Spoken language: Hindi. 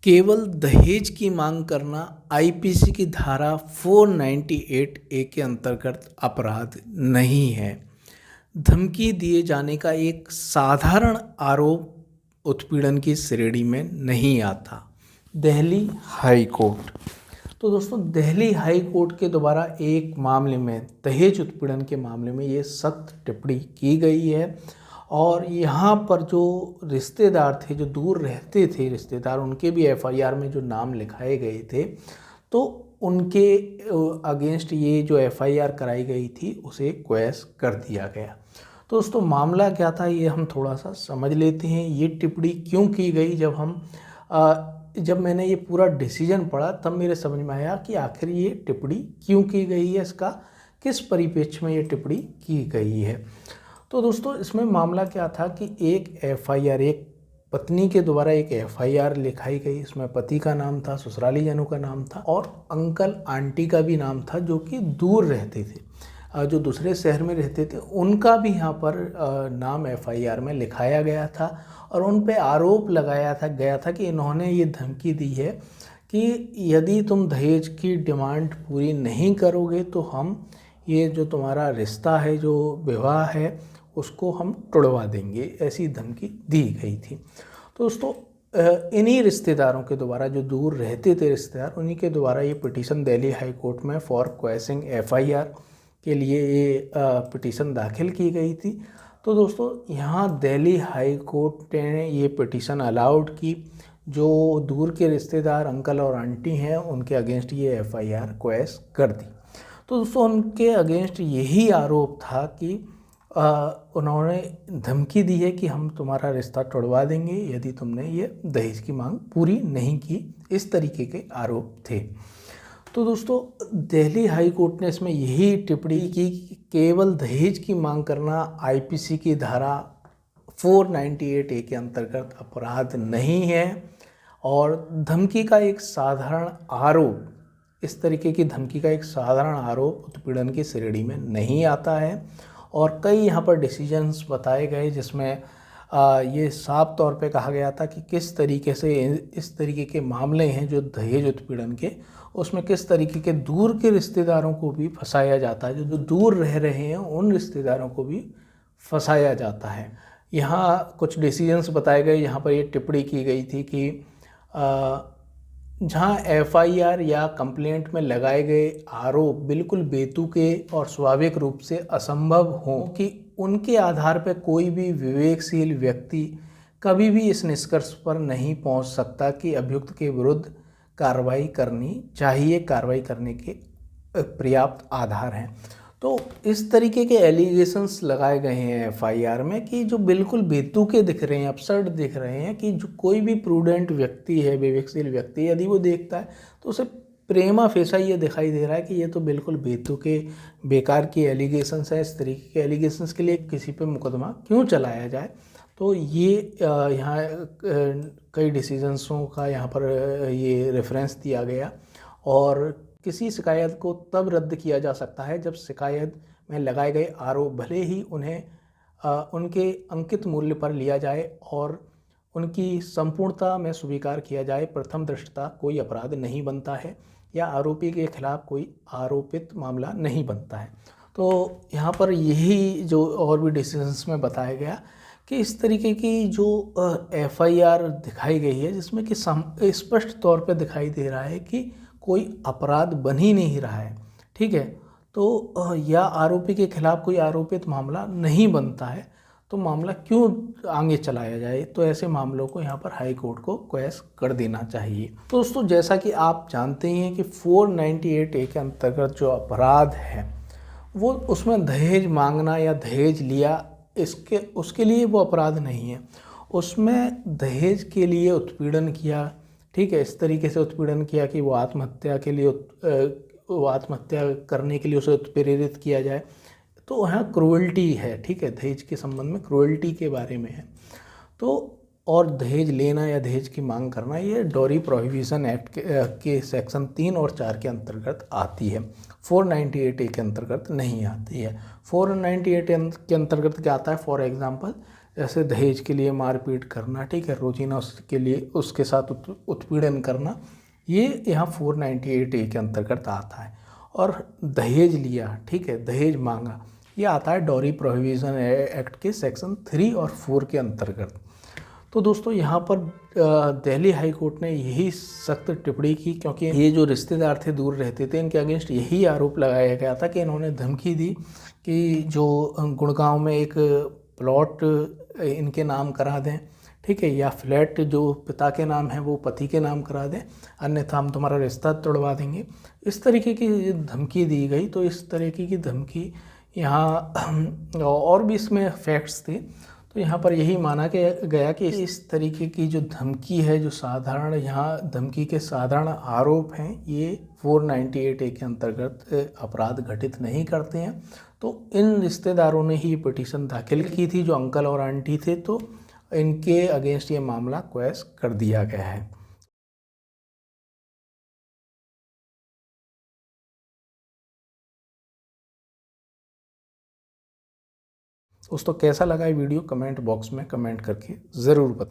केवल दहेज की मांग करना आईपीसी की धारा 498 ए के अंतर्गत अपराध नहीं है। धमकी दिए जाने का एक साधारण आरोप उत्पीड़न की श्रेणी में नहीं आता। Delhi high court. तो दोस्तों, दिल्ली हाई कोर्ट के द्वारा एक मामले में, दहेज उत्पीड़न के मामले में, ये सख्त टिप्पणी की गई है और यहाँ पर जो रिश्तेदार थे, जो दूर रहते थे रिश्तेदार, उनके भी एफआईआर में जो नाम लिखाए गए थे, तो उनके अगेंस्ट ये जो एफआईआर कराई गई थी उसे क्वैश कर दिया गया। तो दोस्तों, मामला क्या था ये हम थोड़ा सा समझ लेते हैं। ये टिप्पणी क्यों की गई? जब मैंने ये पूरा डिसीजन पढ़ा तब मेरे समझ में आया कि आखिर ये टिप्पणी क्यों की गई है, इसका किस परिप्रेक्ष्य में ये टिप्पणी की गई है। तो दोस्तों, इसमें मामला क्या था कि एक एफआईआर, एक पत्नी के द्वारा एक एफआईआर लिखाई गई। इसमें पति का नाम था, ससुराली जनों का नाम था और अंकल आंटी का भी नाम था, जो कि दूर रहते थे, जो दूसरे शहर में रहते थे, उनका भी यहाँ पर नाम एफआईआर में लिखाया गया था और उन पे आरोप लगाया गया था कि इन्होंने ये धमकी दी है कि यदि तुम दहेज की डिमांड पूरी नहीं करोगे तो हम ये जो तुम्हारा रिश्ता है, जो विवाह है, उसको हम तोड़वा देंगे। ऐसी धमकी दी गई थी। तो दोस्तों, इन्हीं रिश्तेदारों के द्वारा, जो दूर रहते थे रिश्तेदार, उन्हीं के द्वारा ये पिटीशन दिल्ली हाई कोर्ट में फॉर क्वैशिंग एफआईआर के लिए ये पिटीशन दाखिल की गई थी। तो दोस्तों, यहाँ दिल्ली हाई कोर्ट ने ये पिटीशन अलाउड की। जो दूर के रिश्तेदार अंकल और आंटी हैं, उनके अगेंस्ट ये एफआईआर क्वैश कर दी। तो दोस्तों, उनके अगेंस्ट यही आरोप था कि उन्होंने धमकी दी है कि हम तुम्हारा रिश्ता तोड़वा देंगे यदि तुमने ये दहेज की मांग पूरी नहीं की। इस तरीके के आरोप थे। तो दोस्तों, दिल्ली हाई कोर्ट ने इसमें यही टिप्पणी की कि केवल दहेज की मांग करना आईपीसी की धारा 498 ए के अंतर्गत अपराध नहीं है और धमकी का एक साधारण आरोप, इस तरीके की धमकी का एक साधारण आरोप उत्पीड़न की श्रेणी में नहीं आता है। और कई यहाँ पर डिसीजंस बताए गए जिसमें ये साफ तौर पे कहा गया था कि किस तरीके से इस तरीके के मामले हैं जो दहेज उत्पीड़न के, उसमें किस तरीके के दूर के रिश्तेदारों को भी फंसाया जाता है, जो दूर रह रहे हैं उन रिश्तेदारों को भी फंसाया जाता है। यहाँ कुछ डिसीजंस बताए गए। यहाँ पर ये टिप्पणी की गई थी कि जहाँ एफआईआर या कंप्लेंट में लगाए गए आरोप बिल्कुल बेतुके और स्वाभाविक रूप से असंभव हों कि उनके आधार पर कोई भी विवेकशील व्यक्ति कभी भी इस निष्कर्ष पर नहीं पहुंच सकता कि अभियुक्त के विरुद्ध कार्रवाई करनी चाहिए, कार्रवाई करने के पर्याप्त आधार हैं। तो इस तरीके के एलिगेशंस लगाए गए हैं एफआईआर में कि जो बिल्कुल बेतुके दिख रहे हैं, अपसर्ड दिख रहे हैं, कि जो कोई भी प्रूडेंट व्यक्ति है, विवेकशील व्यक्ति, यदि वो देखता है तो उसे प्रेमा फेसा ये दिखाई दे रहा है कि ये तो बिल्कुल बेतुके बेकार की एलिगेशंस है। इस तरीके के एलिगेशंस के लिए किसी पे मुकदमा क्यों चलाया जाए। तो ये यहाँ कई डिसीजंसों का यहाँ पर ये रेफरेंस दिया गया और किसी शिकायत को तब रद्द किया जा सकता है जब शिकायत में लगाए गए आरोप भले ही उन्हें उनके अंकित मूल्य पर लिया जाए और उनकी संपूर्णता में स्वीकार किया जाए। प्रथम दृष्टया कोई अपराध नहीं बनता है या आरोपी के खिलाफ कोई आरोपित मामला नहीं बनता है। तो यहाँ पर यही जो और भी डिसीजंस में बताया गया कि इस तरीके की जो एफआईआर दिखाई गई है जिसमें कि स्पष्ट तौर पर दिखाई दे रहा है कि कोई अपराध बन ही नहीं रहा है, ठीक है, तो या आरोपी के खिलाफ कोई आरोपित मामला नहीं बनता है, तो मामला क्यों आगे चलाया जाए। तो ऐसे मामलों को यहाँ पर हाई कोर्ट को क्वैश कर देना चाहिए। तो दोस्तों, जैसा कि आप जानते हैं कि 498 ए के अंतर्गत जो अपराध है वो, उसमें दहेज मांगना या दहेज लिया, उसके लिए वो अपराध नहीं है। उसमें दहेज के लिए उत्पीड़न किया, ठीक है, इस तरीके से उत्पीड़न किया कि वो आत्महत्या करने के लिए उसे प्रेरित किया जाए, तो वहाँ क्रूअल्टी है, ठीक है, दहेज के संबंध में क्रूअल्टी के बारे में है। तो और दहेज लेना या दहेज की मांग करना ये डॉरी प्रोहिबिशन एक्ट के सेक्शन 3 और 4 के अंतर्गत आती है, 498 ए के अंतर्गत नहीं आती है। 498 के अंतर्गत क्या आता है? फॉर एग्जांपल, जैसे दहेज के लिए मारपीट करना, ठीक है, रोजीना उसके लिए उसके साथ उत्पीड़न करना, ये यहाँ 498A के अंतर्गत आता है। और दहेज लिया, ठीक है, दहेज मांगा, ये आता है डॉरी प्रोहिबिशन एक्ट के सेक्शन 3 और 4 के अंतर्गत। तो दोस्तों यहाँ पर दिल्ली हाई कोर्ट ने यही सख्त टिप्पणी की, क्योंकि ये जो रिश्तेदार थे, दूर रहते थे, इनके अगेंस्ट यही आरोप लगाया गया था कि इन्होंने धमकी दी कि जो गुड़गांव में एक प्लॉट इनके नाम करा दें, ठीक है, या फ्लैट जो पिता के नाम है वो पति के नाम करा दें, अन्यथा हम तुम्हारा रिश्ता तोड़वा देंगे। इस तरीके की धमकी दी गई। तो इस तरीके की धमकी यहाँ और भी इसमें फैक्ट्स थे, तो यहाँ पर यही माना गया कि इस तरीके की जो धमकी है, जो साधारण यहाँ धमकी के साधारण आरोप हैं, ये 498A के अंतर्गत अपराध घटित नहीं करते हैं। तो इन रिश्तेदारों ने ही पिटीशन दाखिल की थी, जो अंकल और आंटी थे, तो इनके अगेंस्ट ये मामला क्वैश कर दिया गया है। दोस्तों कैसा लगा ये वीडियो, कमेंट बॉक्स में कमेंट करके ज़रूर बताएं।